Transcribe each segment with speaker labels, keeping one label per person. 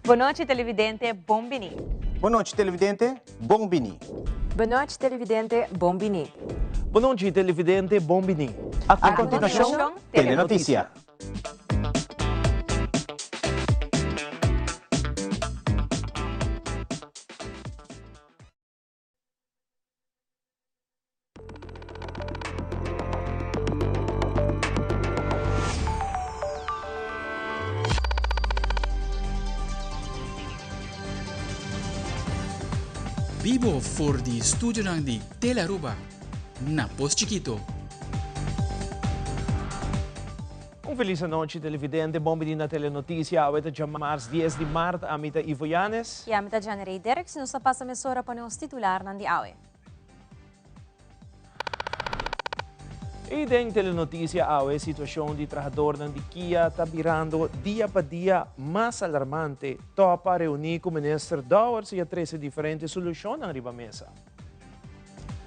Speaker 1: Boa noite, televidente. Bombini.
Speaker 2: Boa noite, televidente. Bombini.
Speaker 3: Boa noite, televidente. Bombini.
Speaker 4: Boa noite, televidente. Bombini.
Speaker 2: A continuação, Telenotícia.
Speaker 5: Vivo voor die studio ng di Telaruba na Pos Chiquito.
Speaker 4: Feliz noite, televidente. Bombini na Telenotícia. Hoje é março 10 de março. A mita Ivo Yanes.
Speaker 1: E a mita Janere Derek. Se nos passa a mesora para nos titular ng di awe.
Speaker 4: E em Telenotícia, a situação de trabalhador de Kia está virando dia para dia mais alarmante. Topa reunir com o ministro Dowers e a 13 diferentes soluções na riba mesa.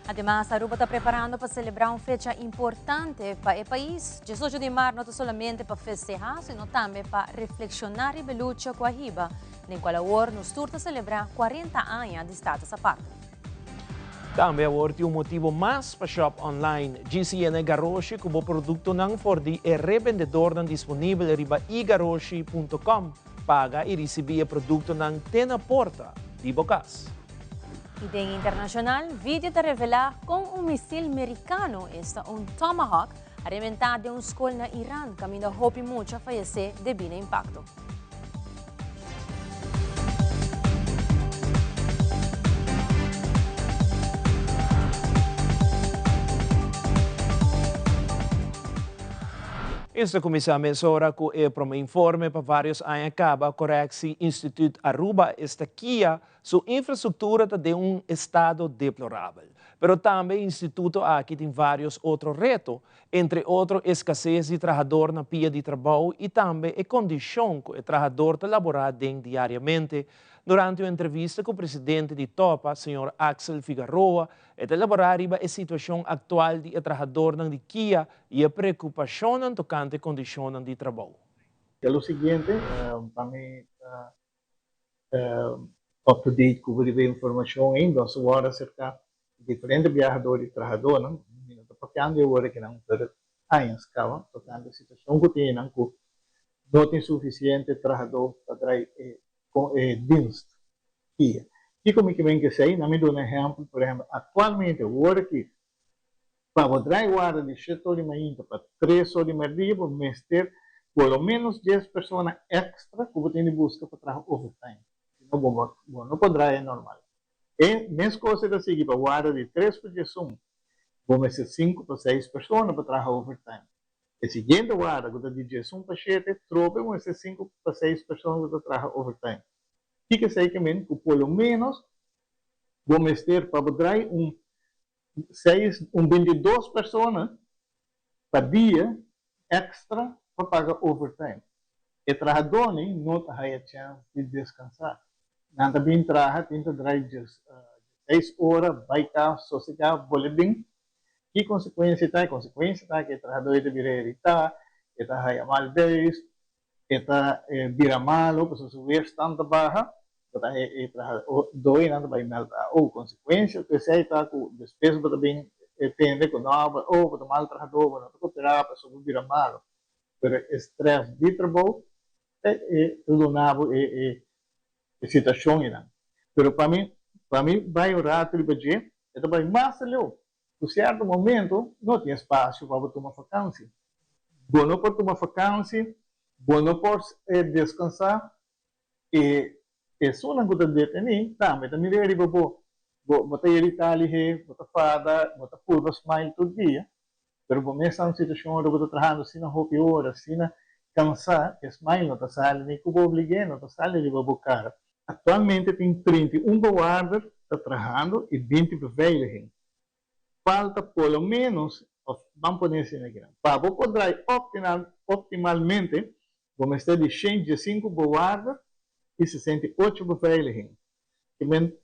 Speaker 1: Además, Aruba está preparando para celebrar uma fecha importante para o país. 18 de março não é somente para festejar, sino também para reflexionar e lutar com a riba, nem qual a hora nos turta celebrar 40 anos de Estado essa parte.
Speaker 4: Também há um motivo mais para shop online. GCN Garoshi, como produto não for de revendedor não disponível riba igaroshi.com. Paga e recebe o produto não tem na porta de bocas.
Speaker 1: E em internacional, vídeo te revela com um míssil americano, este Tomahawk, arrebentado de uma escola na Irã, caminho a hope muito a falecer devido ao impacto.
Speaker 4: Esta comissão mesura com o informe para vários anos acaba Corexi Institute Aruba esta Kia sua infraestrutura de estado deplorável. Pero também o Instituto aqui tem vários outros retos, entre outros escassez de trabalhador na pia de trabalho e também a condição que o trabalhador trabalha diariamente. Durante uma entrevista com o presidente de Topa, Sr. Axel Figueroa, ele elaborar a situação atual de trabalhador de Kia e a preocupação tocante à condição de trabalho.
Speaker 6: É o seguinte, para mim, up-to-date cobrir a informação em 2 horas acerca de diferentes viajadores e trabalhadores, tocando agora que não ter anos, tocando a situação que tem, não tem suficiente trabalhador para dienst hier. E como que vem que sei, não me dou um exemplo, por exemplo, atualmente agora que para o horas de 7 horas de manhã para 3 horas de meio-dia, vamos ter pelo menos 10 pessoas extra que tem de busca para trabalhar overtime. Não poderá é normal. E mesma coisa da seguinte, para o hora de 3 para 1, vamos ter 5 para 6 pessoas para trabalhar overtime. E seguinte hora, quando de 1 para 7, troca, vamos ter 5 para 6 pessoas para trabalhar overtime. E que sei que pelo menos vamos ter para poder 22 pessoas para dia extra para pagar overtime. E trabalhador não tem a chance de descansar. Não também trabalha, tem que trabalhar 6 horas, vai cá, sossegar, boletim. Que consequência está? Consequência está que o trabalhador deveria irritar, está mal vez, está vira malo, porque se subir tanta barra, está dói, não vai meltar. Ou consequência, que se está com despesa também, tende com nova, ou para mal trabalhador, não está terapia, sobre vira malo. Pero estresse de trabalho tudo novo é situação ainda. Pero para mim vai o rato de budget, então vai mais legal. Em certo momento não tem espaço para tomar vacância. Bom para tomar vacância, bom para descansar e isso não pode deter também me arriba botar irritar ali, botar fada, botar curva smile todo dia. Pero por essa situação eu estou trabalhando assim na roupa hora, assim na cansar, smile não está saindo, nem que eu obriguei, não está saindo de bocar. Atualmente tem 31 guardas está trabalhando e 20 beveiliging. Falta pelo menos, vamos poner assim aqui, para poder optimalmente, vamos ter de 105 guardas e 68 beveiliging. Que maneira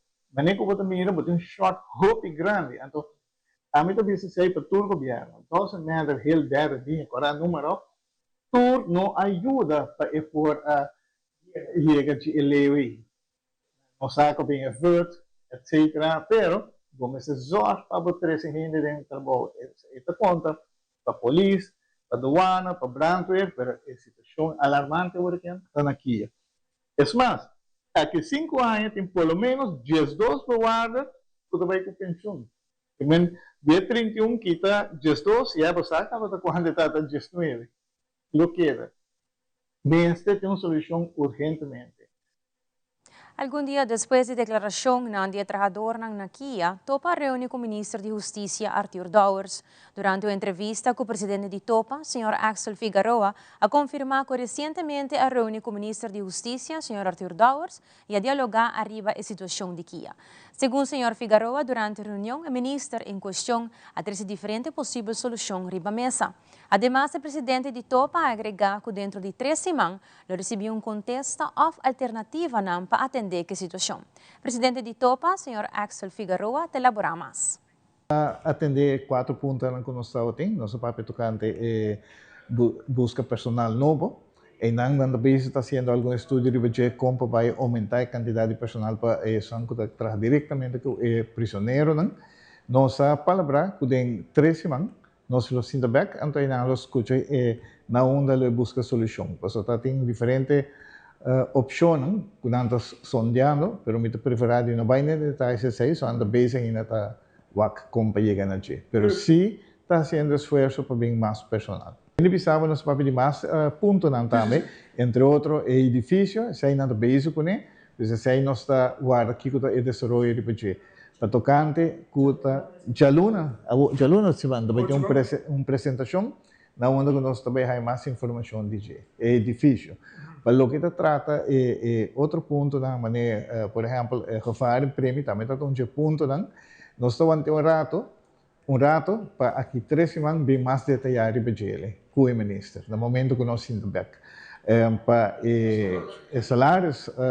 Speaker 6: que eu vou mira, vou ter short roupa grande, então a mim também se sei para todo o governo. Então, se não é heel der dia, agora número, tudo não ajuda para for llega de elevi. Não sabe bem a verde, etc. Pero, como se zorg para botar gente dentro do trabalho. Esta conta para a polícia, para a aduana, para a brandweer, pero a situação alarmante porque estão aqui. É mais, aqui 5 anos tem pelo menos 12 guardas que vai com pensão. Dia 31 kita 12 e a você acaba quando está 19. Lo que era. Este tem uma solução urgentemente.
Speaker 1: Algum dia depois de declaração ng dia trabajador ng Nakia, Topa reúne com o ministro de Justiça Arthur Dowers. Durante uma entrevista com o presidente de Topa, Sr. Axel Figueroa, a confirmar que recentemente a reúne com o ministro de Justiça, Sr. Arthur Dowers, e a dialogar arriba a situação de Kia. Segundo o Sr. Figueroa, durante a reunião, o ministro em questão a três diferentes possíveis soluções riba mesa. Además, o presidente de Topa agregar que dentro de 3 semanas, ele recebeu um contexto of alternativa para atender a situação. Presidente de Topa, Sr. Axel Figueroa, te elabora mais.
Speaker 6: Atender 4 pontos que nós temos. Nosso papel tocante é busca personal novo. E não também está fazendo algum estudo de ver como vai aumentar a quantidade de personal para trabalhar diretamente com o prisioneiro. Nossa palavra, que tem 3 semanas, nós lo sinta back, então nós escuta e na onda le busca solução. Porque tem diferentes opções que nós sondeando, pero me preferado não vai nem detalhes aí, só anda base ainda tá wak como para chegar na G. Pero sim está fazendo esforço para vir mais personal. Ele precisava nos papéis de mais pontos também, entre outros, o edifício, se aí nada base com ele, se aí nós está guarda aqui que o desenvolvimento de G. Para tocante, cuta Jaluna se vai ter uma apresentação, na onde nós também temos mais informação de G, edifício. Para o que se trata, outro ponto na maneira, por exemplo, o prêmio também está um ponto, nós estamos tendo um rato para aqui 3 semanas bem mais detalhado para ele, com o ministro, no momento que nós estamos back. Para o salário,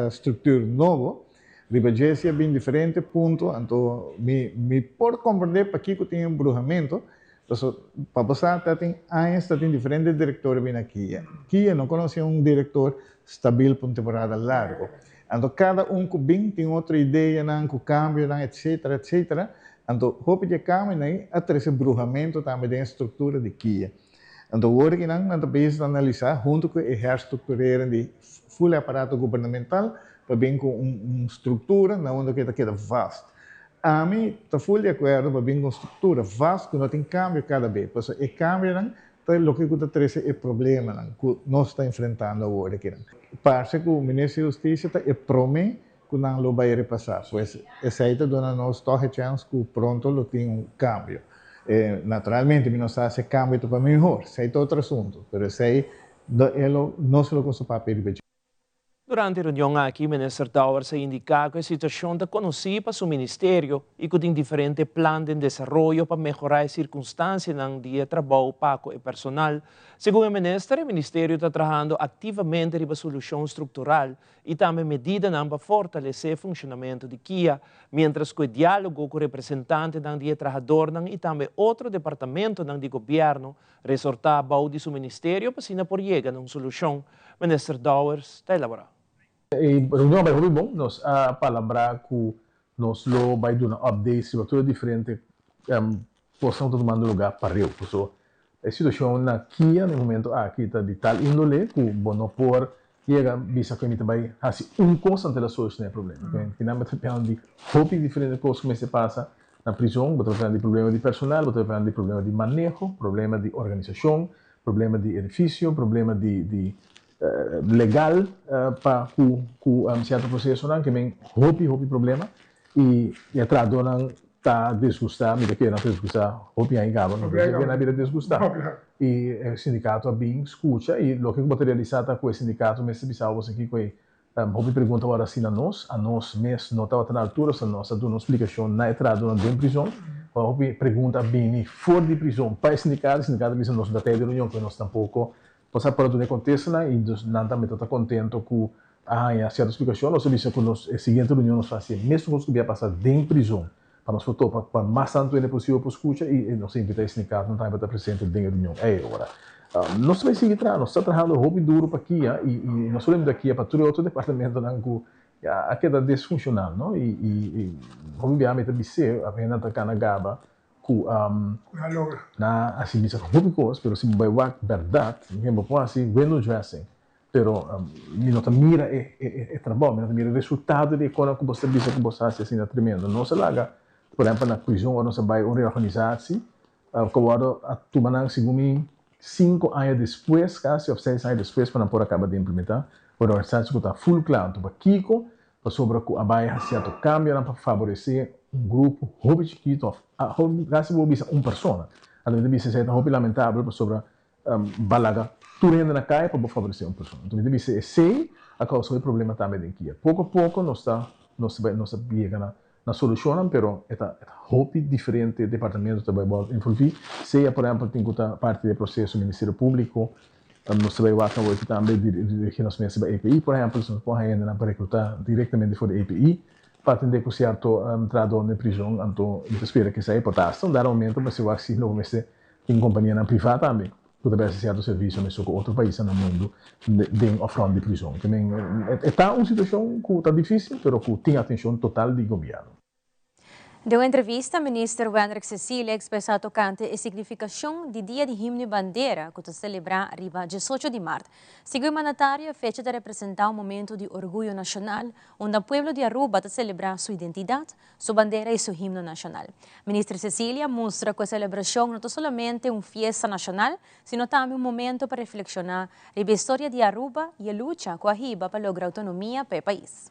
Speaker 6: estrutura nova, Ribagésia é bem diferente, ponto. Então, me pode compreender para que tem um brujamento. Para você, tem anos, tem diferentes diretores bem aqui. Aqui, não conhece um diretor estável por uma temporada larga. Então, cada que bem tem outra ideia, com cambio, etc, etc. Então, hope de cambio, há esse brujamento também da estrutura de Kia. Então, agora que nós estamos analisar, junto com o reestruturando de full aparato governamental, para bem com uma estrutura na onde queda vasta. A mim, estou full de acordo para bem com estrutura vasta, que não tem cambio cada vez. Porque o cambio não é o que está trazendo o problema que nós estamos enfrentando agora. Parece que o Ministério da Justiça está promete que não vai repassar. Pois, essa aí dona-nos toda a chance que pronto tem um cambio. Naturalmente, nós esse cambio para melhor. Isso é outro assunto. Mas isso aí, não se lo com o papel de
Speaker 4: Durante a reunião aqui, o ministro Dowers indicou que a situação está conhecida para seu ministério e que tem diferentes planos de desenvolvimento para melhorar as circunstâncias no dia de trabalho para o personal. Segundo o ministério está trabalhando ativamente para a solução estrutural e também medidas para fortalecer o funcionamento de Kia, mientras que o diálogo com representantes do dia trabalhador e também outro departamento do governo resulta de seu ministério para se por chegar a uma solução. O ministro Dowers está elaborando.
Speaker 7: Reunião vai muito bom, nós a palavra que nós lo vai dar update sobre tudo diferente, possam tomando lugar para eu, porque a situação na Kia no momento aqui está de tal índole que bom por chega bisa que me também assim constante a solução do problema. Finalmente falando de hope diferentes coisas que se passa na prisão, botar falando de problema de personal, botar falando de problema de manejo, problema de organização, problema de edifício, problema de legal para o certo processo que vem hope problema e a tradução está desgostada, me daqui não desgostada, hope aí gaba, não vem na vida desgostada. E o sindicato bem escuta e o que eu vou realizar com o sindicato, mas se bisau você aqui com hope pergunta agora assim a nós mesmo não estava na altura, se nós dando uma explicação na tradução de prisão, hope pergunta bem fora de prisão para o sindicato bisa nós da de reunião que nós tampouco passar por tudo acontece lá e não também está contente com a certa explicação. Nós sabemos que a seguinte reunião nós fazemos, mesmo que nós passar dentro da prisão, para nós foto para mais tanto é possível para escuta e nós invitamos no caso não tem para presente de reunião agora nós vai seguir nós está trabalhando hobby duro para aqui e nós olhamos daqui para todo outro departamento não que a queda disfuncional não e obviamente a pena tá kana gaba ku na assim bisa hobby pero se vai work verdade mesmo pode assim window dressing pero nota mira trabalho nota mira resultado de quando que você bisa que você assim é tremendo não se larga por exemplo na prisão ou não se vai organizar-se como a tu manang segundo 5 anos depois quase ou 6 anos depois para por acabar de implementar o organizar-se que está full cloud para Kiko para sobre que a baia certo cambio para favorecer grupo hobby chiquito hobby quase vou bisa pessoa a gente bisa ser hobby lamentável para sobre balaga tudo na caia para favorecer pessoa então a gente bisa sei a causa do problema também aqui pouco a pouco nós chega na solução pero é hobby diferente departamento também vai envolver seja por exemplo tem que parte do processo do Ministério Público nós vai lá também dirigir nós mesmos a API por exemplo nós podemos para recrutar diretamente for API para atender com certo trabalho na prisão então espera que saia por taxa dar aumento mas se o assim não comece em companhia na privada também pode ser certo serviço mas com outro país no mundo de oferta de prisão também está uma situação que está difícil pero que tem atenção total do governo.
Speaker 1: Deu entrevista, ministro Wendrick Cecília expressou tocante a significação do Dia de Himno e Bandeira, que se celebra riba 18 de março. Segundo o mandatário, a fecha de representar um momento de orgulho nacional, onde o povo de Aruba te celebra sua identidade, sua bandeira e seu himno nacional. Ministra Cecília mostra que a celebração não é somente uma festa nacional, sino também um momento para reflexionar sobre a história de Aruba e a luta com a riba para lograr autonomia para o país.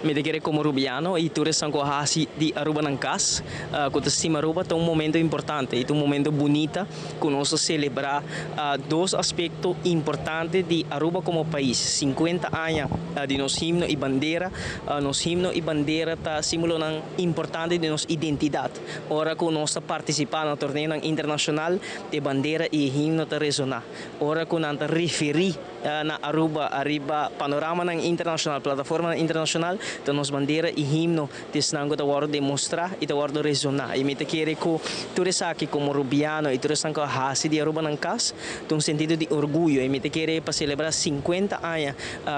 Speaker 8: Me de como rubiano e tu são cohasi de Aruba Nancas, que cima Aruba tem momento importante, e um momento bonito que nós celebrar dois aspectos importantes de Aruba como país. 50 anos de nosso himno e bandeira, nosso himno e bandeira está simulando importante de nossa identidade. Ora que nós participar no torneio internacional de bandeira e himno está resonar. Ora que nós referir na Aruba, panorama internacional, plataforma internacional, então nos bandeira e himno desnango da hora demonstrar e da hora resonar. E me te querer que tu aqui como rubiano e tu sanco hasi de Aruba Nancas, tem sentido de orgulho e me te querer para celebrar 50 anos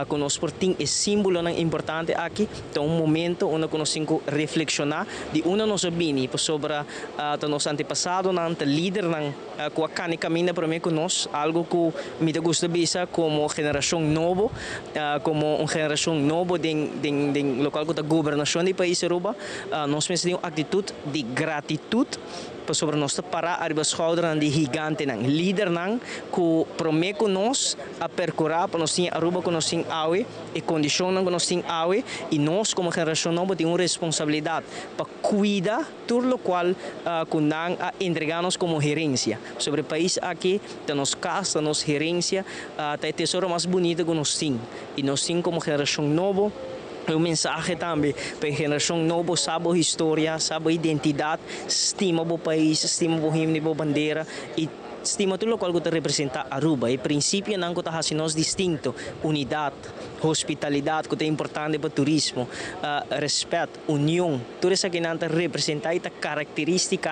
Speaker 8: com nós portim é símbolo importante aqui, então momento onde nós cinco reflexionar de nosso bini sobre nosso antepassado, nosso líder, com a cani caminha para mim com nós, algo que me gusta bisa como geração nova, como uma geração nova de local da governação do país Aruba, nós temos uma atitude de gratitude sobre nós parar a schouder de gigante nang líder nang que promete nós a percorrer para nós Aruba com nós awe e condição nang nós awe e nós como geração nova temos uma responsabilidade para cuidar tudo o qual que nang a entregar-nos como gerência sobre o país aqui da nossa casa, da nossa gerência, tá o tesouro mais bonito que nós temos e nós como geração nova o mensagem também para a geração nova, sabe a história, sabe a identidade, estima o país, estima o himno, a bandeira e estima tudo o que representa Aruba. E princípio não está assim nós distinto, unidade, hospitalidade que é importante para o turismo, respeito, união, tudo isso que não representa a característica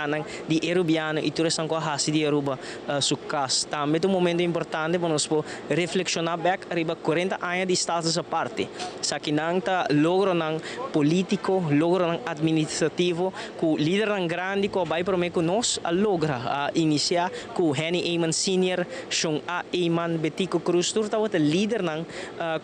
Speaker 8: de arubiano e tudo isso que hasi de Aruba sucas. Também é um momento importante para nós reflexionar back arriba 40 anos de status à parte. Sa que não está logro não político, logro não administrativo, que o líder não grande que vai para que nós logra iniciar com Henny Eyman Senior, Sean A. Eyman, Betico Cruz, turta o líder não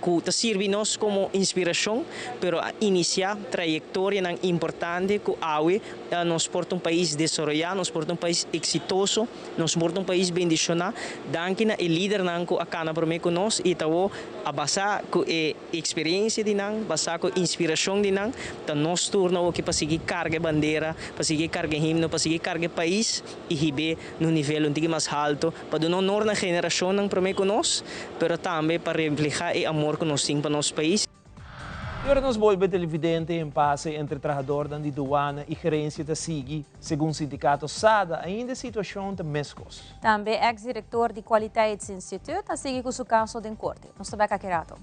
Speaker 8: que serve nós como inspiração, pero a iniciar trajetória importante que awe nos porta um país desenvolvido, nos porta um país exitoso, nos porta um país bendicionado, dankina e líder nang ko akana para mim nós e tawo a basa ko e experiência de nang, basa ko inspiração de nang, então nós turno que para seguir carga bandeira, para seguir carga himno, para seguir carga país e ribe no nível um mais alto, para dar honor na geração nang para mim nós, pero também para reflejar o amor que nós temos para nosso país.
Speaker 4: E agora nos volve televidente em passe entre trabalhador da aduana e gerência da SIGI, segundo o sindicato SADA, ainda a situação de mescos.
Speaker 1: Também ex-diretor de Qualiteits Institute a seguir com o caso de corte. Nós estamos aqui rato.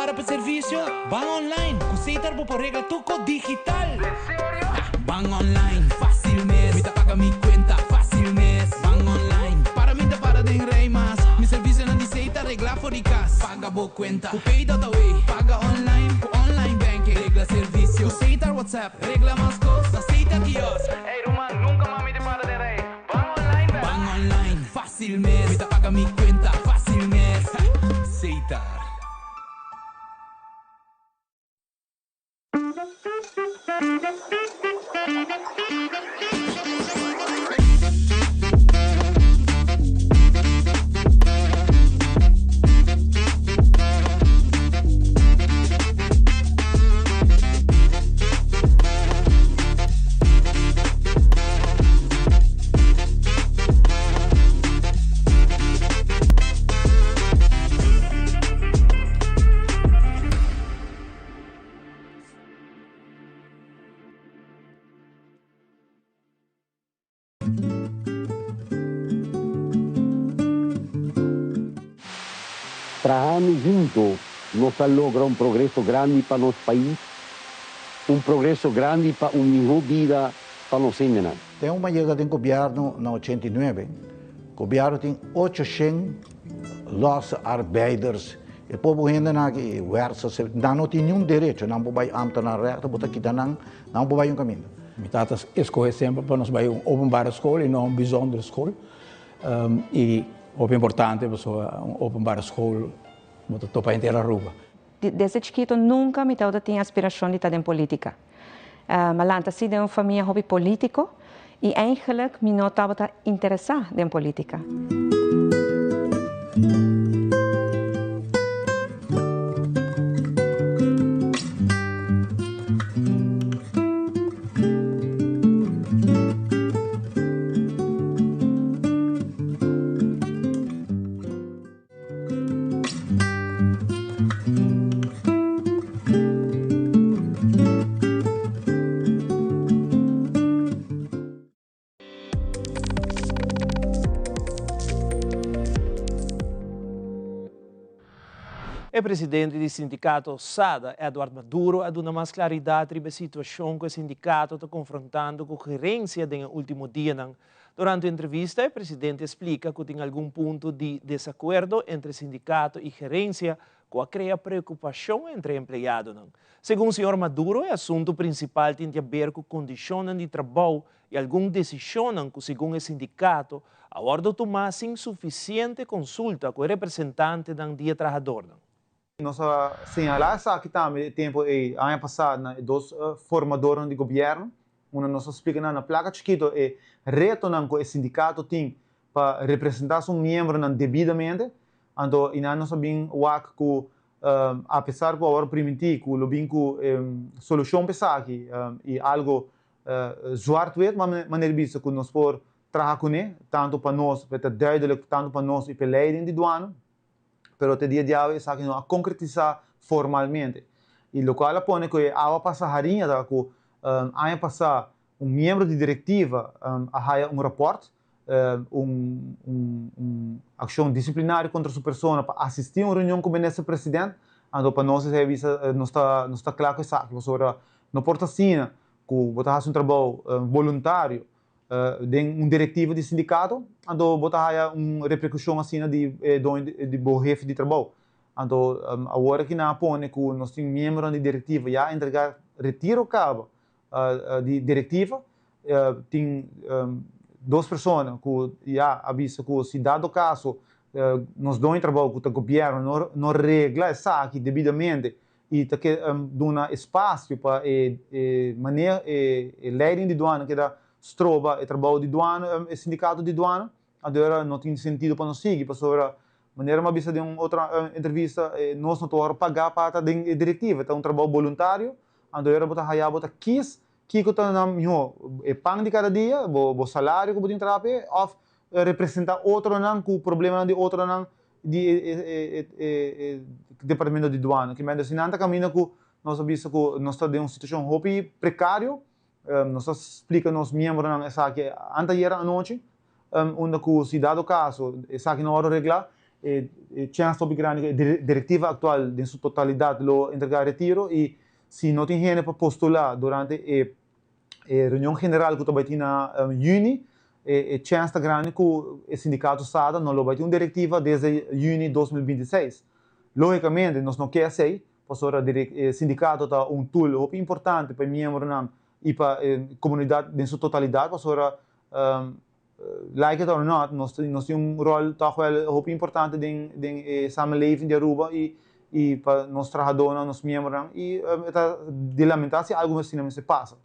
Speaker 9: para para serviço, van online. Kusitar po por regla tuco digital. Van online, fácil mes. Me paga mi cuenta, fácil mes. Van online, para mim para de rei mas. Mi serviço não diceita regla for de casa. Paga bo cuenta, ku pay dot away. Paga online, ku online banking. Regla serviço, kusitar WhatsApp. Regla mas costa, aceita kios. Ei, Roman, nunca mami de para de rei. Van online, van online, fácil mes. Me paga mi cuenta, fácil mes. Aceitar.
Speaker 10: Trabajando juntos, nos logra un progreso grande para nuestro país, un progreso grande para una mejor vida para los indígenas.
Speaker 11: Tem uma chegada do governo na 89, o governo tem 800 los arbeiders. O povo ainda não não tem nenhum direito, não pode amta na reta, botar aqui não pode um caminho.
Speaker 12: Mitatas escolhe sempre para nós vai uma openbare escola e não uma bijzondere escola. E o importante é uma openbare escola, para toda a inteira Aruba.
Speaker 3: Desde chiquito nunca me tinha aspiração de estar em política. Mas antes de uma família hobby político e eigenlijk me não estava interessado em política.
Speaker 4: O presidente do sindicato SADA, Eduardo Maduro, ha dado mais claridade sobre a situação que o sindicato está confrontando com a gerência no último dia. Durante a entrevista, o presidente explica que tem algum ponto de desacordo entre sindicato e gerência, que cria preocupação entre empregados. Segundo o senhor Maduro, o assunto principal tem a ver com condições de trabalho e algumas decisões que, segundo o sindicato, aborda tomar sem suficiente consulta com o representante do dia trabalhador.
Speaker 13: Nós assinalamos aqui também tempo ano passado dois formadores de governo, nós explica na placa chiquito é reto que o sindicato tem para representar um membro devidamente, então e nós sabemos que apesar de agora primitivo, o bem que solução pensar aqui e algo zoar tudo, mas maneira vista que nós por trabalhar com ele, tanto para nós, para duidelijk tanto para nós e para leiding de douane. Pero te dia de hoje é que não a concretizar formalmente. E o qual põe que a passarinha da que ano passado membro de diretiva a report, ação disciplinar contra sua pessoa para assistir uma reunião com o presidente. Então para nós não está claro que isso que sobre não porta assim que botar um trabalho voluntário de diretiva de sindicato, então botar repercussão assim de bom jefe de trabalho. Então agora que na põe que nós temos membro de diretiva já entregar retiro cabo de diretiva, tem duas pessoas que já avisa que se dado caso nós damos trabalho que o governo não regla isso aqui devidamente e que dá espaço para maneira leiding de douane que dá Stroba e trabalho de douane, e sindicato de douane, agora não tem sentido para nós seguir, para sobre maneira uma vista de uma outra entrevista, nós não estamos pagar para a diretiva, é um trabalho voluntário, agora botar raia, botar que está na minha pão de cada dia, o salário que botar trabalho, ou representar outro não, com o problema de outro não, de departamento de douane, que me assinanta caminho que nós sabemos que nós estamos em uma situação hobby precário. Nós explica nos membros essa que anteontem à noite, onde que se dado caso essa que não hora reglar chance to grande diretiva atual em sua totalidade lo entregar retiro e se não tem gente para postular durante a reunião general que vai ter na juni chance grande que o sindicato SADA não vai ter uma diretiva desde juni 2026. Logicamente, nós não queremos ser, porque o sindicato é um tool muito importante para membros e para a comunidade em sua totalidade, porque like it or not, nós temos um rol muito importante em samenleving de Aruba e para nós trabalhadores, nós membros, e de lamentar se algo assim não se passa.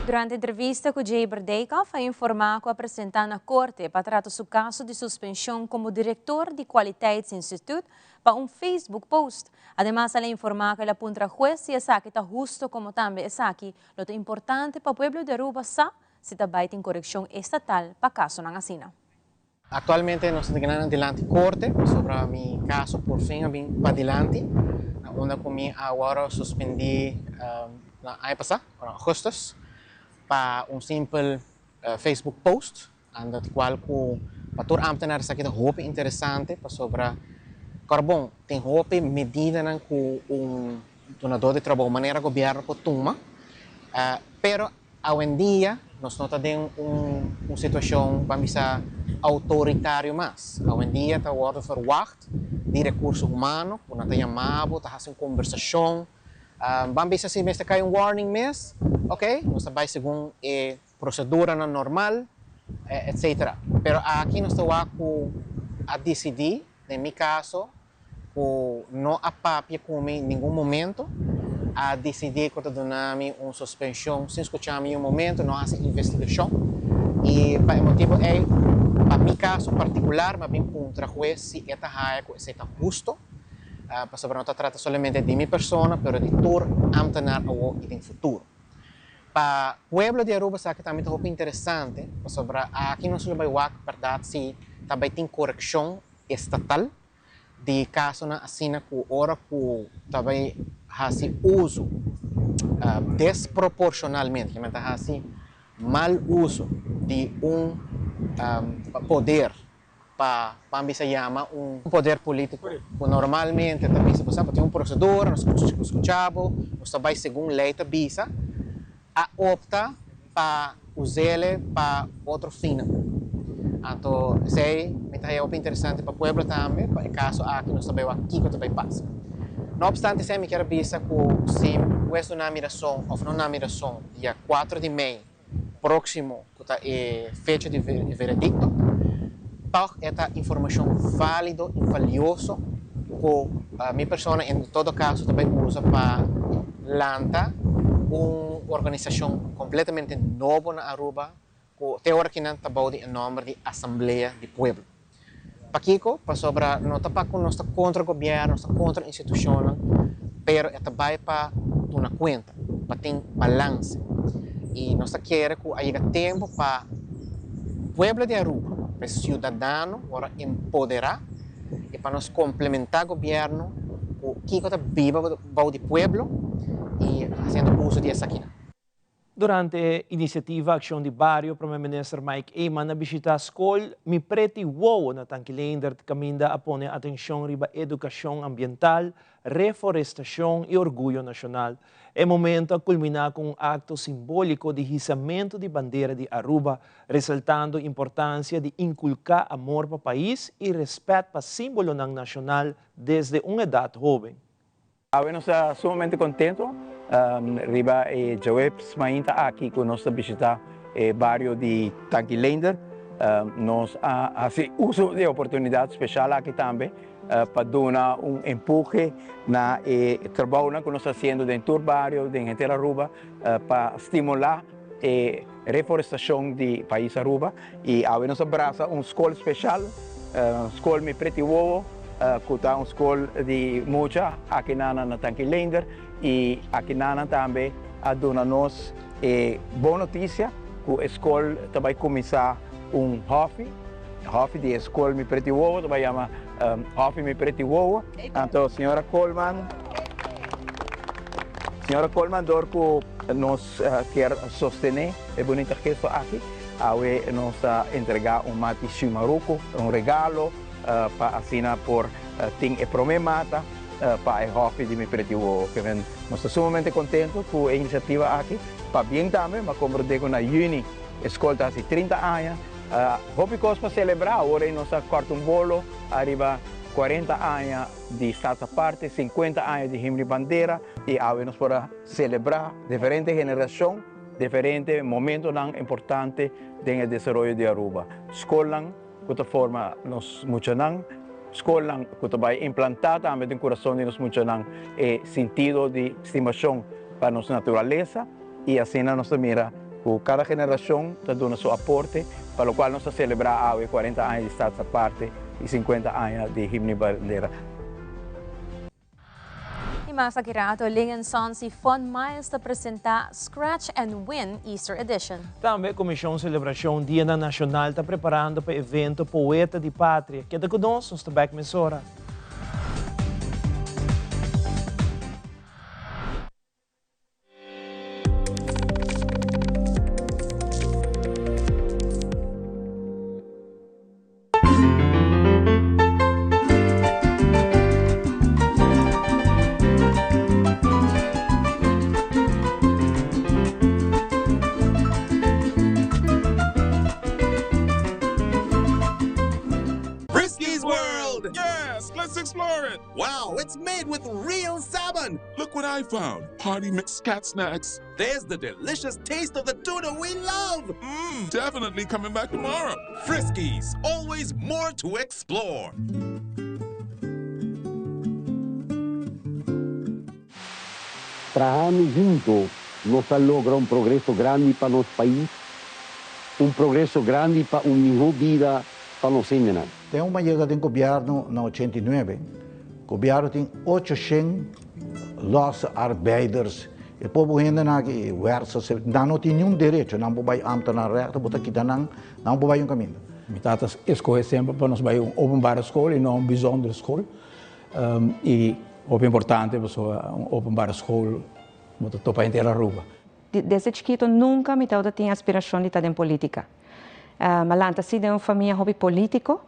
Speaker 1: Durante a entrevista com Jay Berdeika, foi informado que apresentar na corte para tratar seu caso de suspensão como diretor de Qualiteits Institute para um Facebook post. Además, ele informou que ele apunta a juez e essa que está justo como também essa que é importante para o povo de Aruba se também tem correção estatal para caso não assina.
Speaker 14: Atualmente nós estamos adelante corte sobre o meu caso por fim para adelante, onde eu agora suspendi na ano passado, em agosto, para um simples Facebook post, onde qual o pator ambtenaar sa kita hope interessante para sobre carbon tem hope medida que donador de trabalho maneira governo pode tomar, pero hoje em dia nós não temos uma situação para bisa autoritário mais. Hoje em dia está agora verwacht de recursos humanos, quando está chamado, está fazendo conversação. Vamos ver se mesmo cai warning mês, ok? Nós vai segundo a procedura normal, etc. Pero aqui nós estamos a decidir, no meu caso, que não há papel comigo em nenhum momento, a decidir que donamos uma suspensão, sem escutar em um momento, não há investigação. E para o motivo é, para meu caso particular, mas bem contra o juez, se é justo, para sobre não trata somente de minha pessoa, mas de todo ambtenaar e de futuro. Para o povo de Aruba, sabe que também é muito interessante, para sobre aqui nós vamos ver, verdade, se também tem correção estatal de caso na assina que ora que também faz uso desproporcionalmente, que está assim mal uso de poder para se chama poder político. Normalmente também se passa tem procedura, nós escuchamos, nós também segundo lei da visa a opta para usá-lo para outro fim. Então, sei, é muito interessante para o povo também, para o caso aqui nós também aqui que também passa. Não obstante, sei, me quero dizer que se essa não é miração, ou não é miração, dia 4 de maio, próximo, que é fecha de veredicto, para esta informação válida e valiosa que a minha pessoa, em todo caso, também usa para lançar uma organização completamente nova na Aruba, que teoricamente está em nome de Assembleia do Pueblo. Para Kiko, para sobre não está contra o governo, não está contra a instituição, mas é também para tomar conta, para ter balance. E nós queremos que haya tempo para o povo de Aruba, para o cidadão, para empoderar e para nós complementar o governo, que está viva do povo e fazendo uso dessa aqui.
Speaker 4: Durante a iniciativa Ação de Barrio, o Primeiro-Ministro Mike Eyman visita a escola Mi Preti Wow na Tanquilender que caminda a pôr atenção riba educação ambiental, reforestação e orgulho nacional. É momento a culminar com um acto simbólico de hissamiento de bandeira de Aruba, ressaltando a importância de inculcar amor para o país e respeito para o símbolo nacional desde uma idade jovem.
Speaker 12: Nós estamos sumamente contentos. Riba Joep Smainta aqui que nós visitamos o bairro de Tanquilender. Nós fazemos uso de oportunidade especial aqui também para dar empurre na trabalho que nós estamos fazendo dentro do bairro, dentro da Aruba, para estimular a reforestação do país Aruba. E agora nós abraçamos uma escola especial, a escola Mi Preti Wow, que é uma escola de mucha aqui na Tanquilender. E aqui também a dona-nos boa notícia que a escola vai começar hobby de escola Mi Preti Wow, vai chamar hobby Mi Preti Wow. Então, senhora Coleman, dor que nós quer sostener é bonita gesto aqui, nós entregar mate chimaruco, regalo para asina por ting e promemata para a hofe de me pretivo que nós estamos sumamente contentos com a iniciativa aqui para bem também mas como digo na Uni escolta há 30 anos hopicos para celebrar agora nós corta bolo arriba 40 anos de Estado parte 50 anos de himno bandeira e agora nós para celebrar diferentes gerações diferentes momentos importantes no desenvolvimento de Aruba escola de forma nós muito escola que vai implantar também no coração de nós muito e sentido de estimação para nossa natureza e assim nós mira que cada geração está dando seu aporte para o qual nós celebramos 40 anos de Estado parte e 50 anos de himno bandeira.
Speaker 1: E mais akirato, Ling & Sons e Fun Miles te apresenta Scratch and Win Easter Edition.
Speaker 4: Também a Comissão Celebração Dia Nacional está preparando para o evento Poeta de Pátria. Queda conosco, nós estamos mesora.
Speaker 15: Wow, it's made with real salmon. Look what I found. Party mix cat snacks. There's the delicious taste of the tuna we love. Definitely coming back tomorrow. Friskies, always more to explore.
Speaker 10: Trabajando juntos nos logra un progreso grande para nuestro país, un progreso grande para una mejor vida para los indígenas.
Speaker 11: Tem uma chegada do governo na 89, o governo tem 800 los arbeiders. O povo ainda não tem nenhum direito, não pode amta na reta, botar aqui não pode caminho.
Speaker 12: Mitatas escolhe sempre para nós vai openbare school e não uma bijzondere school. E o importante é uma openbare school moet topa inteira Aruba.
Speaker 3: Desde chiquito nunca me tinha aspiração de estar em política. Malanta zie de uma família hobby político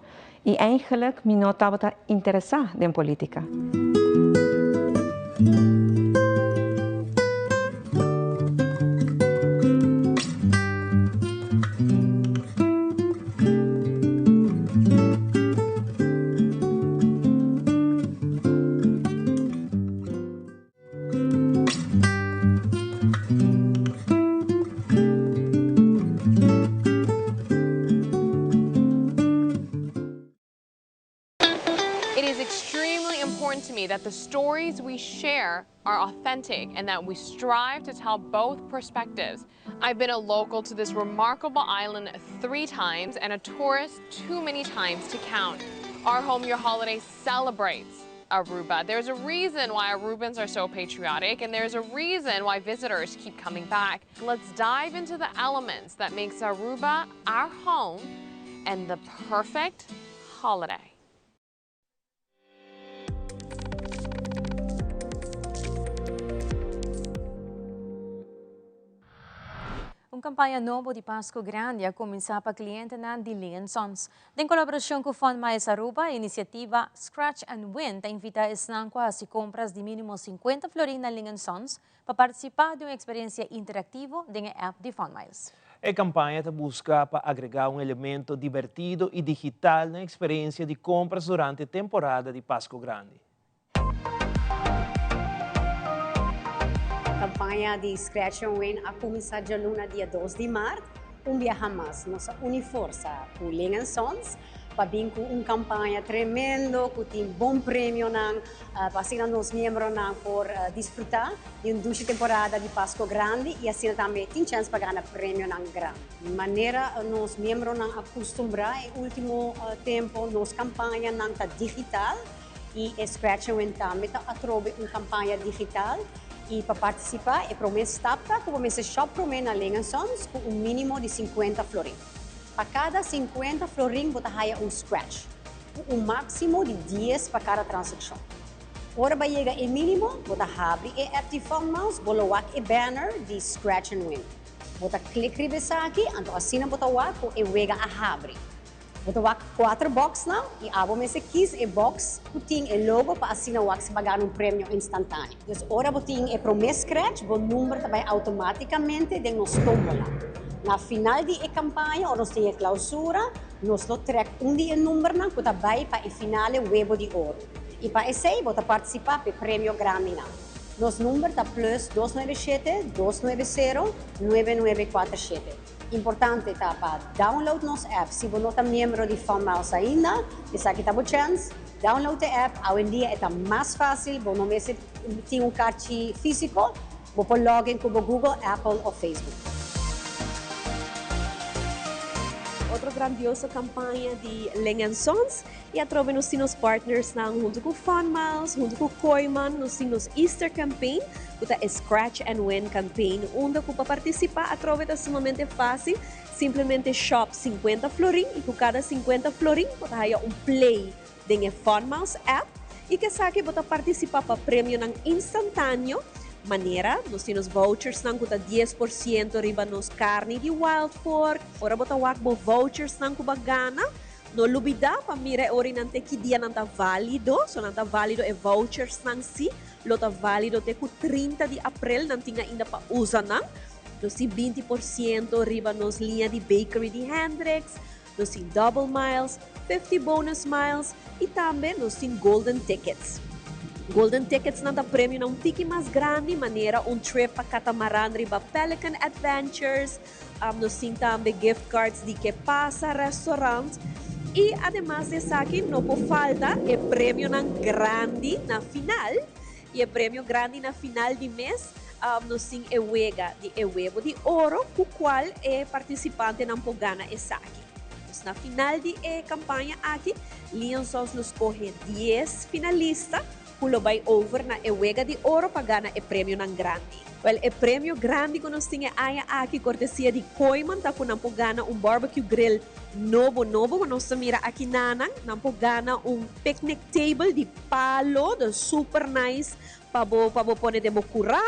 Speaker 3: e eigenlijk me não estava interessado em política.
Speaker 16: That the stories we share are authentic and that we strive to tell both perspectives. I've been a local to this remarkable island 3 times and a tourist too many times to count. Our Home Your Holiday celebrates Aruba. There's a reason why Arubans are so patriotic and there's a reason why visitors keep coming back. Let's dive into the elements that makes Aruba our home and the perfect holiday.
Speaker 1: Uma campanha nova de Pasko Grande a começar para cliente de Ling & Sons. Em colaboração com o Fund Mais Aruba, a iniciativa Scratch and Win invita a Snanco a se compras de mínimo 50 florin na Ling & Sons para participar de uma experiência interativa da app de Fund Mais.
Speaker 4: A campanha busca para agregar um elemento divertido e digital na experiência de compras durante a temporada de Pasko Grande.
Speaker 17: A campanha de Scratch and Win a começar de luna dia 2 de março, dia mais nossa uniforça com Ling & Sons, para vir com uma campanha tremenda, que tem bom prêmio, para assim nós membros por desfrutar de uma temporada de Pasko Grande e assim também tem chance para ganhar prêmio grande. De maneira nós membros acostumar no último tempo nossa campanha está digital e Scratch and Win também atrove uma campanha digital. E para participar, é promessa tapa, que começa a shop na Ling & Sons com um mínimo de 50 florin. Para cada 50 florin, você ganha um scratch. Com um máximo de 10 para cada transação. Ora, para chegar ao mínimo, você abre a app de Fondmaus, você o banner de Scratch and Win. Você clica aqui, então assim você vai e chega a abre. Bota wak 4 box na, e abo me se quis e box, puting e logo para assina wak se pagar prêmio instantâneo. Dus ora boting e promes scratch, bo número também automaticamente de nos tombola. Na final de campanha, ou nós temos clausura, nós lo trek dia número na, que vai para o final webo de ouro. E para esse aí, bota participar para prêmio grande na. Nos número tá plus 297-290-9947. Importante tá para download nos app. Se você não é membro de FunMiles ainda, essa aqui tá a chance. Download a app. Hoje em dia é mais fácil. Você não precisa ter carte físico. Você pode login com o Google, Apple ou Facebook.
Speaker 18: Outra grandiosa campanha de Lengan Sons e atrove nos sinos partners ng junto com FunMiles, junto com Koiman, nos sinos Easter Campaign, kuta Scratch and Win Campaign, onde para participar atrove é sumamente fácil, simplesmente shop 50 florin e com cada 50 florin você haya play dengan FunMiles app e que sabe você participar para prêmio ng instantâneo. Maneira, nós temos vouchers ng kuta 10% riba nos carne de Wild Fork. Ora bota wakbo vouchers ng kubagana. No lubida, pamira ori nante que dia nanta válido. So nanta válido e vouchers ng si. Lota válido te ku 30 de April nantinga ainda pa usa na. No si 20% riba nos linha de bakery de Hendrix. No si double miles, 50 bonus miles e também nos si golden tickets. Golden tickets nanta prêmio ng tiki mais grande, maneira trip pa catamaran riba Pelican Adventures, nos sim também gift cards de que pasa restaurant e además de aqui não por falta é prêmio ng grande na final e é prêmio grande na final de mês nos sim é wega de huevo de ouro, o qual é participante ng pogana essa aqui. Na final de campanha aqui, Leon Sons nos corre 10 finalistas. Pulo by over na ewega de ouro pagana e prêmio ng grande. Well, e prêmio grande que nós tinha aya aqui cortesia de Koiman ta kunang pagana barbecue grill novo que nós mira aqui nanang nang pagana picnic table de palo, de super nice pabo pone de bokura.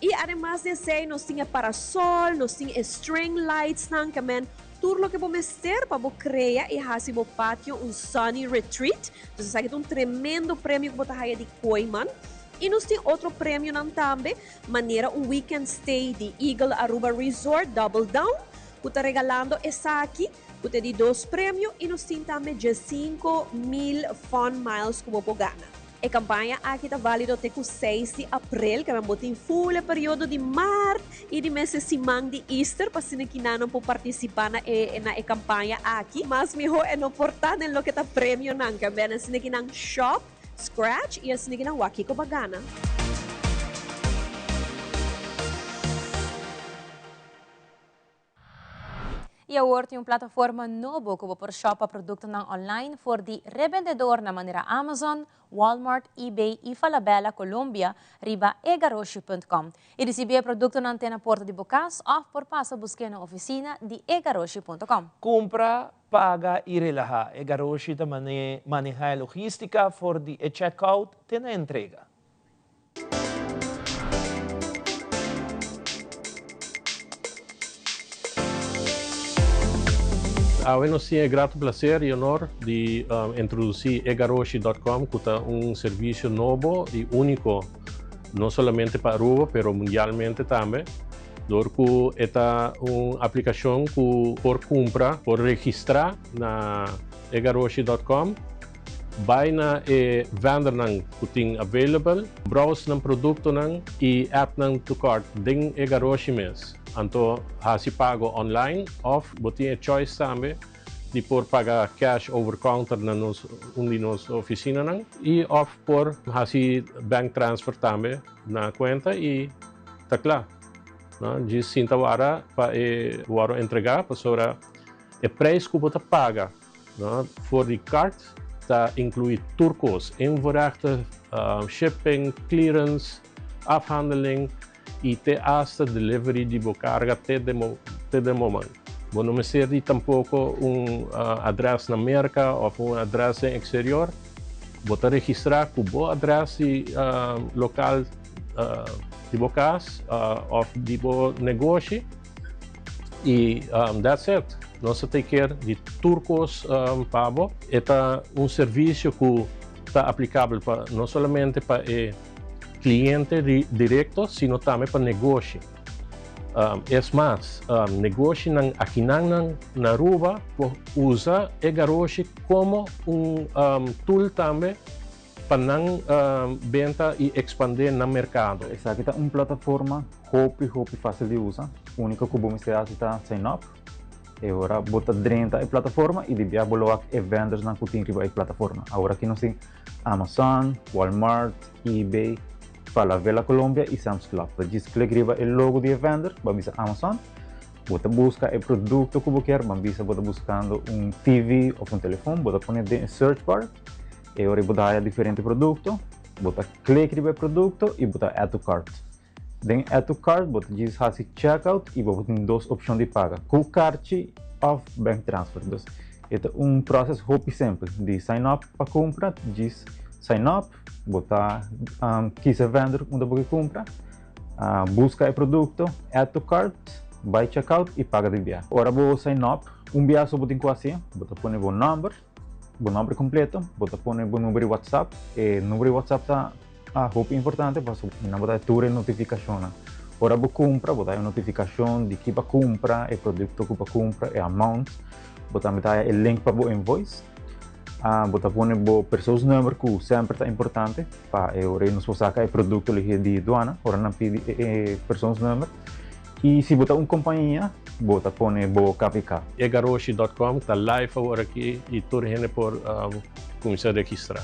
Speaker 18: E además de ser, nós tinha parasol, nós tinha string lights nang kamen turlo que vamos ter para criar e fazer o pátio sunny retreat. Então, isso aqui é tremendo prêmio que você de Koiman. E nós temos outro prêmio também, maneira weekend stay de Eagle Aruba Resort Double Down. Que está regalando essa aqui, que tem 2 prêmios e nós temos também 5,000 fun miles que você ganha. A campanha aqui está válida até 6 de Abril, que vamos ter full período de março e de mês simang de Easter, para se que não pode participar na campanha aqui. Mas melhor é não portar no que está prêmio não, que vem se que não shop, scratch e se que não waki ko bagana.
Speaker 1: E agora tem uma plataforma nova que vai shopar produtos online for de revendedor na maneira Amazon, Walmart, eBay e Falabella, Colômbia, riba egaroshi.com. E receber produto na antena porta de Bocas ou por passa buscar na oficina de egaroshi.com.
Speaker 4: Compra, paga e relaja. Egaroshi também maneja a logística for de checkout e na entrega.
Speaker 19: Bueno, sí, es grato placer y honor de introducir egaroshi.com, que es servicio nuevo y único, no solamente para Aruba, pero mundialmente también. Porque esta una aplicación que por compra, por registrar na egaroshi.com, vai na vender nang kuting available, browse ng produkto nang i app nang to cart ding egaroshi mes. Anto hasi pago online off botin choice tambe di por paga cash over counter na nos oficina nang i off por hasi bank transfer tambe na cuenta i takla. No, de sinta wara pa waro entregar pa sora preço que bota paga, no, for the cart ta inclui turcos, invoerrechten, shipping, clearance, afhandeling e te hasta delivery de bocarga te de momento. Bom, não me serve tampouco address na América ou address em exterior. Vou registrar com o address local de bocas ou de negócio e that's it. nós take care de turcos pabo. É serviço que está aplicável para não somente para cliente direto, sino também para negócio. É mais, negócio aqui na Aruba usa Egaroshi como tool também para venda e expandir no mercado.
Speaker 13: Essa aqui é uma plataforma hope fácil de usar. A única que vamos fazer é sign up. E agora bota dentro da plataforma e devia colocar vendors na que a plataforma. Agora aqui nós temos Amazon, Walmart, eBay, Falabella Colômbia e Sam's Club. Você clica o logo de vendor, você Amazon, você busca o produto que você quer, você buscando TV ou telefone, você põe no search bar, e agora você dá diferentes produtos, você clica no produto e você add to cart. Then add to cart, você diz checkout e você tem duas opções de paga, com card ou bank transfer. Então, é processo muito simples de sign up para compra, diz sign up, botar quiser vender onde você compra, busca o produto, add to cart, vai checkout e paga de viagem. Agora vou sign up, viagem só tem que fazer, você põe o número completo, você põe o número de WhatsApp, e o número de WhatsApp está muito importante para não botar tudo notificação. Agora você compra, você dá a notificação de que você compra, o produto que você compra, o amount, você dá o link para o invoice. Você põe o pessoas número que sempre está importante para nós sacar o produto de aduana, agora não pede pessoas número. E se você uma companhia, você põe o KPK.
Speaker 19: Egaroshi.com está live agora aqui e toda gente por começar a registrar.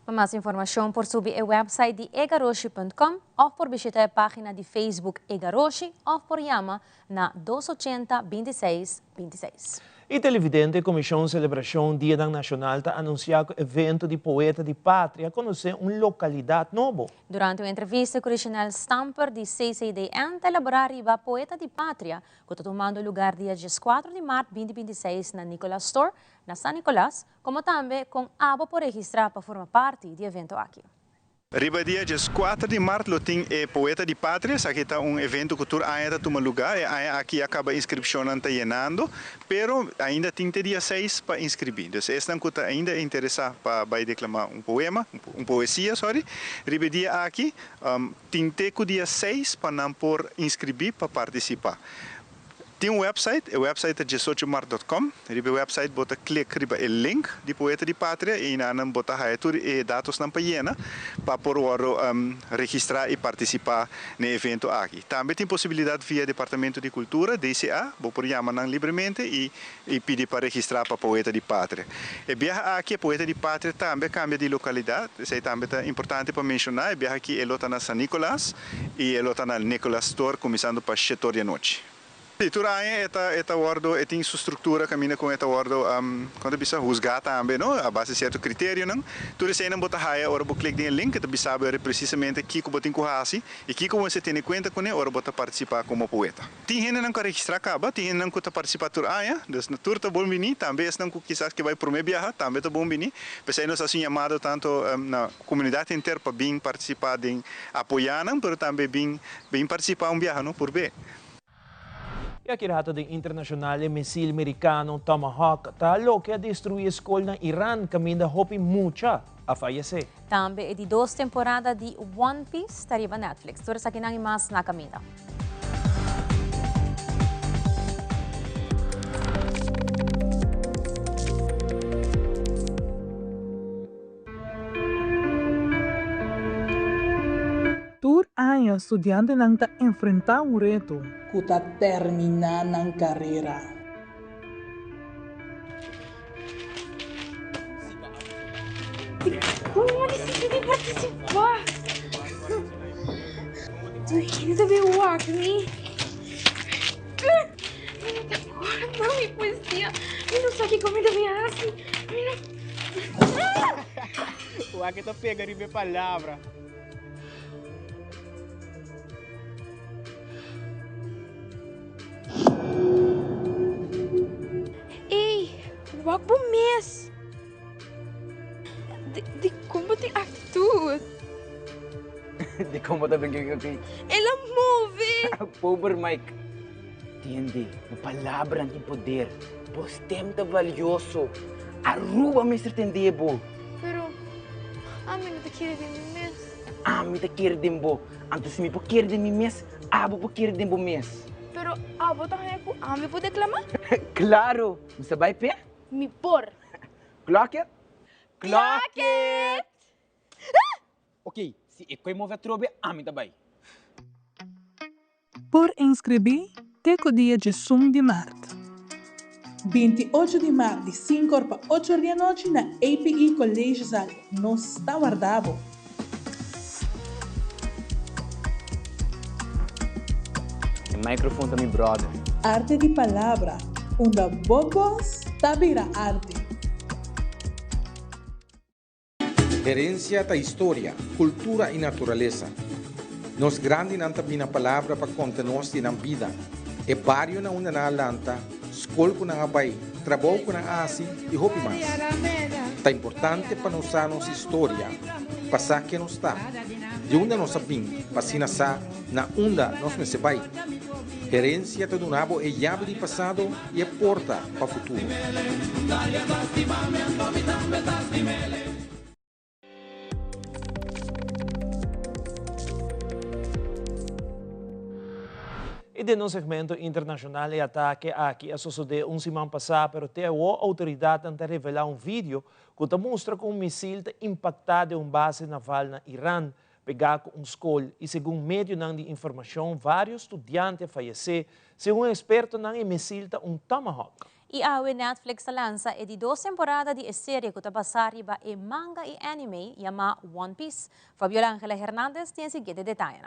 Speaker 1: Para mais informação, por subir o website de egaroshi.com ou por visitar a página de Facebook Egaroshi ou por chamar na 280-26-26.
Speaker 4: E televidente, Comissão Celebração Dia Nacional está anunciando o evento de Poeta de Pátria, conhecer uma localidade nova.
Speaker 1: Durante uma entrevista com o original Stamper de CCDN, elaborar a Poeta de Pátria, que está tomando lugar dia 4 de março de 2026 na Nicolas Store, na San Nicolás, como também com abo por registrar para formar parte do evento aqui.
Speaker 20: Riba dia 4 de março tem Poeta de Pátria, aqui está evento que ainda toma lugar, aqui acaba a inscrição não está llenando, pero ainda tem dia 6 para inscrever. Então, se estão ainda interessado para declamar poema, poesia, riba dia aqui, tem dia 6 para não por inscrever para participar. Tem website, o website é 18mar.com. No website você clica no link de Poeta de Pátria e não bota os dados na página para registrar e participar no evento aqui. Também tem possibilidade via Departamento de Cultura, DCA, você chamar livremente e pedir para registrar para Poeta de Pátria. E viajar aqui, Poeta de Pátria também cambia de localidade, isso é também importante para mencionar. Viajar aqui, ele está na San Nicolás e ele está na Nicolas Store, começando para 7 da noite. Turaya eta wardo tem sua estrutura caminha com eta wardo quando bisa juzgar também não a base de certo critério não tudo isso aí não bota raia ora bo clique no link tu sabe precisamente que que botin corrasi e que você tem em conta com ele ora bota participar como poeta tem gente não que registrar acaba tem gente não que participar turaya dus na tour tá bom venir também não que quizás que vai por meio viajar também tá bom venir pensei nós assim chamado tanto na comunidade inteira para bem participar de apoiar não mas também bem participar viajar não por bem.
Speaker 4: E aqui rato do internacional misil americano Tomahawk está louco a destruir a escola na Irã, caminha hopi mucha a falecer.
Speaker 1: Também de 2 temporadas de One Piece está na Netflix. Tudo isso aqui não mais na caminha.
Speaker 21: Años estudiante não está enfrentar reto que está terminar na carreira.
Speaker 22: Como decidi participar? Ele também work-me. Não me poesia. Eu não sei que comida me hace.
Speaker 23: O aqui tá pegando minha palavra.
Speaker 22: Ei, wag bom mês. De como tem atitude.
Speaker 23: De como tá bem aqui.
Speaker 22: Ela move.
Speaker 2: Pobre Mike. Entiende, a palavra tem poder. Pois tempo valioso. Aruba, Mr. Tendebo.
Speaker 22: Pero, Ami não te quer de mim mesmo.
Speaker 2: Ami te quer dembo. Antes me po quer de mim mes, abo po quer dembo mes.
Speaker 22: Pero, abo tayo ko, Ami po declamar?
Speaker 2: Claro. Você vai pé?
Speaker 22: Me por.
Speaker 2: Clock it?
Speaker 22: Clock it!
Speaker 2: Ok, se eu mover a trobe, Ami também.
Speaker 21: Por inscrever, teco dia de 1 de março. 28 de março, de 5 para 8 da noite, na API Colégio Salho. Não está guardado.
Speaker 2: O microfone também, brother.
Speaker 21: Arte de palavra, onde bobos tabira arte.
Speaker 5: Herencia da história, cultura e natureza. Nos grandes também na palavra para contar-nos na vida. E barrio na una na lanta, escola com na abai, trabalho com na asi e hopi mais. É importante para nós a nossa história, passar que nos está. De onde nós sabemos, passina sa na onda nós me se vai. Herência do nabo é chave de passado e é porta para o futuro.
Speaker 4: E de no segmento internacional de ataque aqui, a sucedeu semana passada, pero até a autoridade tenta revelar vídeo que mostra que míssil impactado em base naval na Irã, pegar com escola e segundo meio de informação, vários estudantes faleceram, segundo um experto na míssil Tomahawk.
Speaker 1: E a Netflix lança de 2 temporadas de série que passa riba e manga e anime chama One Piece. Fabiola Ángela Hernández tem seguinte detalhe.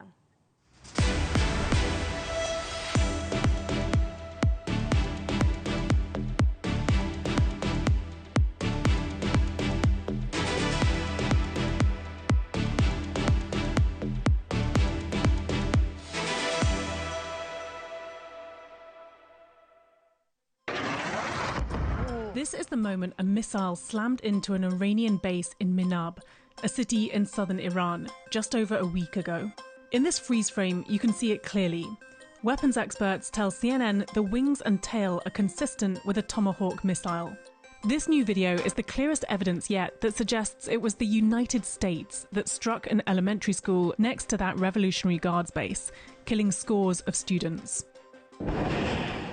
Speaker 6: This is the moment a missile slammed into an Iranian base in Minab, a city in southern Iran, just over a week ago. In this freeze frame, you can see it clearly. Weapons experts tell CNN the wings and tail are consistent with a Tomahawk missile. This new video is the clearest evidence yet that suggests it was the United States that struck an elementary school next to that Revolutionary Guards base, killing scores of students.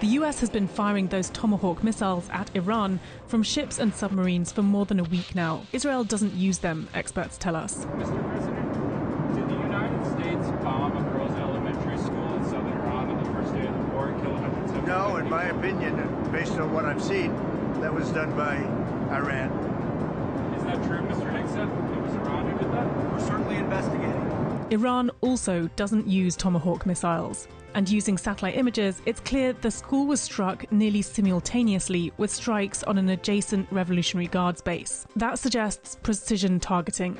Speaker 6: The US has been firing those Tomahawk missiles at Iran from ships and submarines for more than a week now. Israel doesn't use them, experts tell us.
Speaker 24: Mr. President, did the United States bomb a girls' elementary school in southern Iran on the first day of the war and kill 170?
Speaker 25: No, in my opinion, based on what I've seen, that was done by Iran.
Speaker 24: Is that true, Mr. Nixon? It was Iran who did that?
Speaker 25: We're certainly investigating.
Speaker 6: Iran also doesn't use Tomahawk missiles. And using satellite images, it's clear the school was struck nearly simultaneously with strikes on an adjacent Revolutionary Guards base. That suggests precision targeting.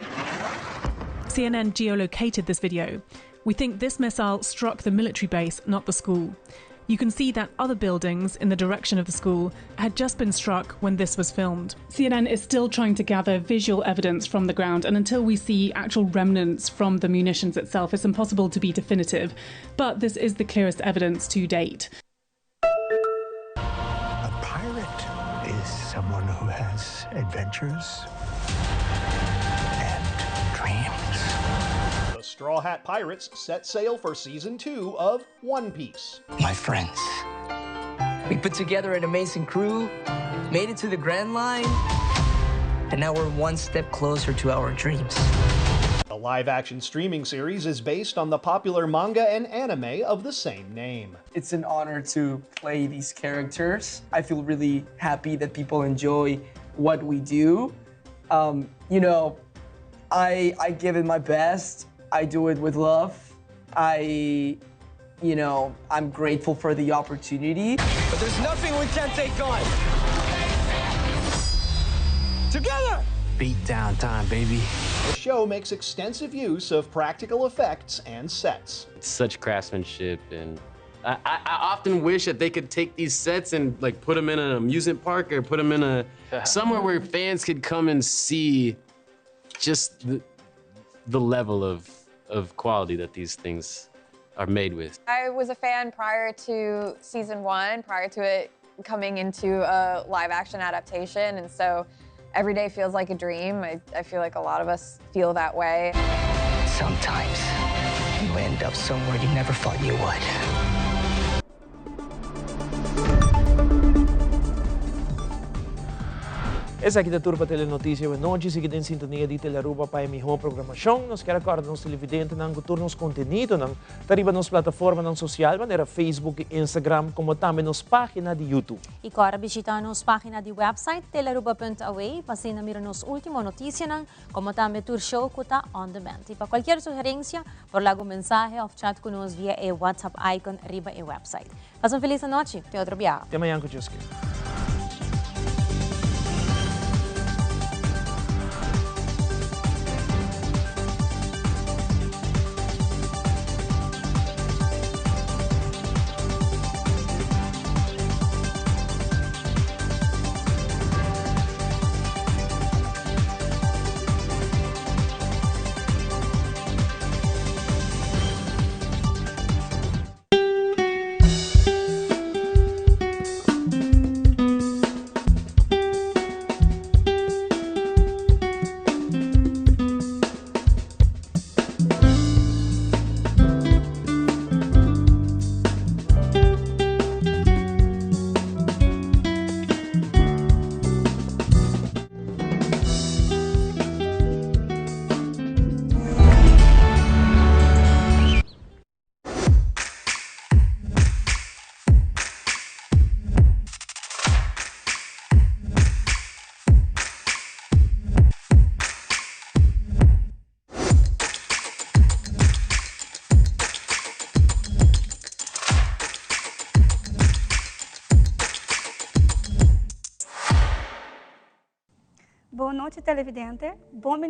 Speaker 6: CNN geolocated this video. We think this missile struck the military base, not the school. You can see that other buildings in the direction of the school had just been struck when this was filmed. CNN is still trying to gather visual evidence from the ground, and until we see actual remnants from the munitions itself, it's impossible to be definitive. But this is the clearest evidence to date.
Speaker 26: A pirate is someone who has adventures and dreams.
Speaker 27: The Straw Hat Pirates set sail for Season 2 of One Piece.
Speaker 26: My friends.
Speaker 28: We put together an amazing crew, made it to the Grand Line, and now we're one step closer to our dreams.
Speaker 27: The live-action streaming series is based on the popular manga and anime of the same name.
Speaker 28: It's an honor to play these characters. I feel really happy that people enjoy what we do. You know, I give it my best. I do it with love. I'm grateful for the opportunity. But there's nothing we can't take on. Together!
Speaker 26: Beat down time, baby.
Speaker 27: The show makes extensive use of practical effects and sets.
Speaker 29: It's such craftsmanship, and I often wish that they could take these sets and like put them in an amusement park or put them in somewhere where fans could come and see just the level of quality that these things are made with.
Speaker 3: I was a fan prior to season 1, prior to it coming into a live action adaptation, and so every day feels like a dream. I feel like a lot of us feel that way.
Speaker 26: Sometimes you end up somewhere you never thought you would.
Speaker 4: Essa aqui da Turba Telenotícia de noite, seguida em sintonia de Telearuba para a melhor programação. Nós queremos acordar nos televidentes não turno nos conteúdo, não tariba nas plataformas não social, maneira Facebook, Instagram, como também nas páginas de YouTube.
Speaker 1: E agora visita nos página de website telearuba.away, para assim mirar nos última notícia, não, como também tour show que está on demand. E para qualquer sugerência, por lá um mensagem ou chat conosco via o WhatsApp icon riba e website. Faça uma feliz noite. Até outro dia.
Speaker 4: Até amanhã, Kujuski.
Speaker 7: Boa noite, televidente. Bom